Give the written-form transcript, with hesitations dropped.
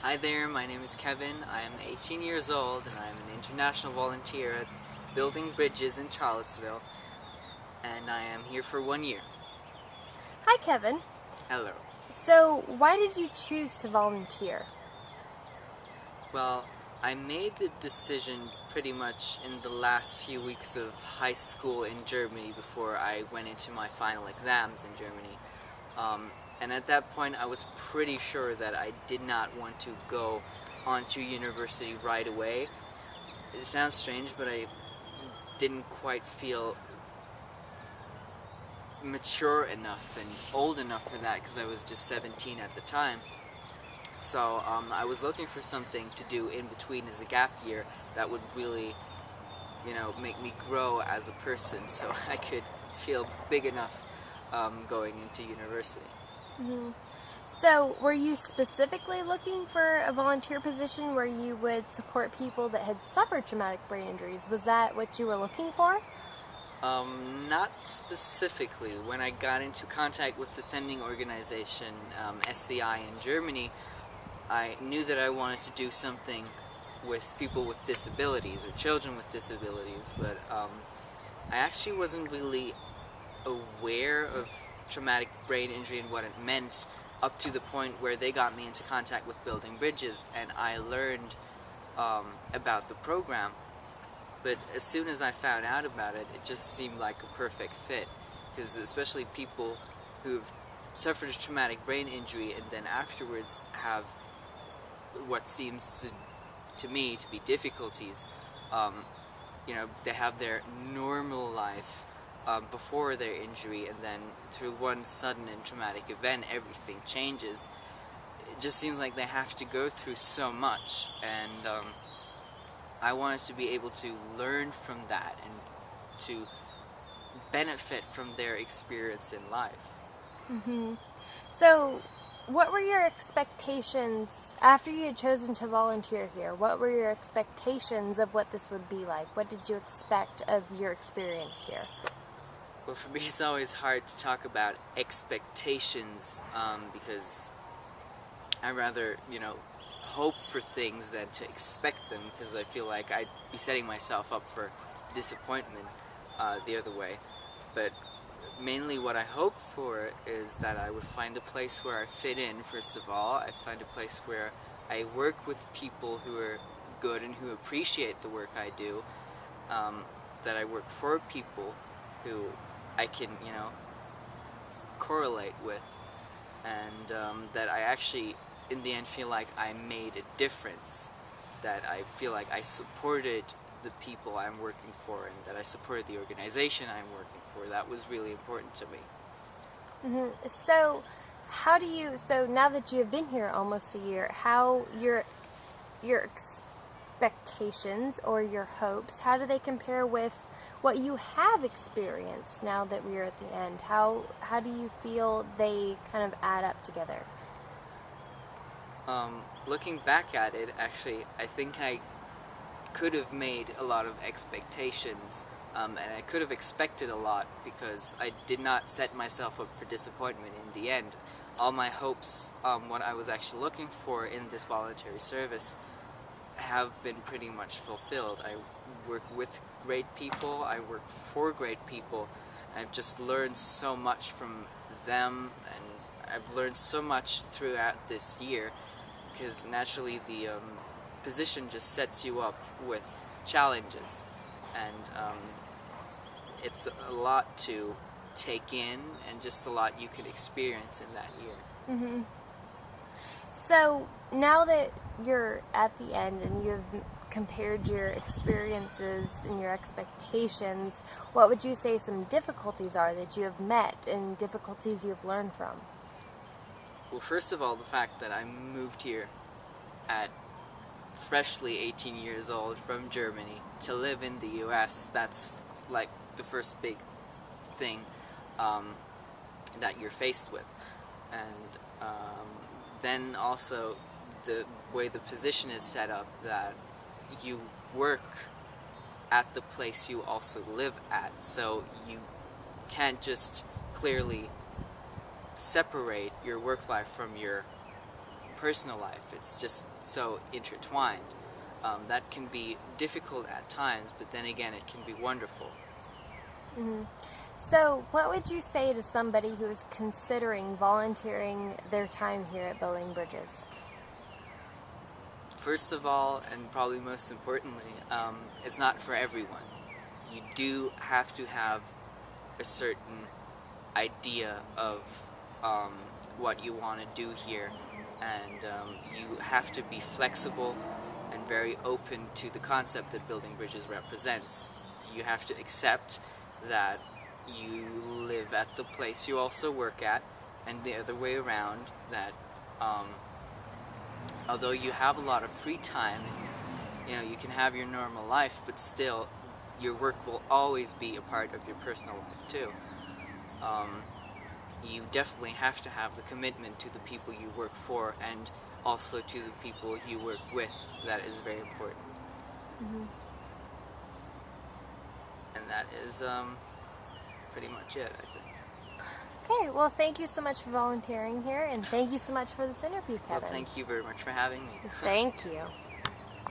Hi there, my name is Kevin. I am 18 years old and I am an international volunteer at Building Bridges in Charlottesville, and I am here for 1 year. Hi, Kevin. Hello. So, why did you choose to volunteer? Well, I made the decision pretty much in the last few weeks of high school in Germany before I went into my final exams in Germany. And at that point I was pretty sure that I did not want to go onto university right away. It sounds strange, but I didn't quite feel mature enough and old enough for that because I was just 17 at the time. So I was looking for something to do in between as a gap year that would really, make me grow as a person so I could feel big enough going into university. So, were you specifically looking for a volunteer position where you would support people that had suffered traumatic brain injuries? Was that what you were looking for? Not specifically. When I got into contact with the sending organization, SCI in Germany, I knew that I wanted to do something with people with disabilities or children with disabilities, but I actually wasn't really aware of traumatic brain injury and what it meant up to the point where they got me into contact with Building Bridges, and I learned about the program. But as soon as I found out about it, it just seemed like a perfect fit, because especially people who've suffered a traumatic brain injury and then afterwards have what seems to me to be difficulties. They have their normal life before their injury, and then through one sudden and traumatic event, everything changes. It just seems like they have to go through so much, and I wanted to be able to learn from that and to benefit from their experience in life. So, what were your expectations after you had chosen to volunteer here? What were your expectations of what this would be like? What did you expect of your experience here? Well, for me, it's always hard to talk about expectations because I rather, hope for things than to expect them, because I feel like I'd be setting myself up for disappointment the other way. But mainly what I hope for is that I would find a place where I fit in, first of all. I find a place where I work with people who are good and who appreciate the work I do, that I work for people who I can, correlate with, and that I actually, in the end, feel like I made a difference, that I feel like I supported the people I'm working for, and that I supported the organization I'm working for. That was really important to me. So, so now that you have been here almost a year, how your expectations or your hopes, how do they compare with what you have experienced now that we're at the end? How do you feel they kind of add up together? Looking back at it, actually, I think I could have made a lot of expectations, and I could have expected a lot, because I did not set myself up for disappointment in the end. All my hopes, what I was actually looking for in this voluntary service, have been pretty much fulfilled. I work with great people, I work for great people, and I've just learned so much from them, and I've learned so much throughout this year, because naturally the position just sets you up with challenges, and it's a lot to take in, and just a lot you could experience in that year. So now that you're at the end and you've compared your experiences and your expectations, what would you say some difficulties are that you have met and difficulties you've learned from? Well, first of all, the fact that I moved here at freshly 18 years old from Germany to live in the US, that's like the first big thing that you're faced with. And then also the way the position is set up, that you work at the place you also live at, so you can't just clearly separate your work life from your personal life. It's just so intertwined. That can be difficult at times, but then again, it can be wonderful. So, what would you say to somebody who is considering volunteering their time here at Building Bridges? First of all, and probably most importantly, it's not for everyone. You do have to have a certain idea of what you want to do here, and you have to be flexible and very open to the concept that Building Bridges represents. You have to accept that you live at the place you also work at, and the other way around, that although you have a lot of free time, you can have your normal life, but still your work will always be a part of your personal life too. You definitely have to have the commitment to the people you work for, and also to the people you work with. That is very important. And that is pretty much it, I think. Okay, well, thank you so much for volunteering here, and thank you so much for this interview, Kevin. Well, thank you very much for having me. Thank you.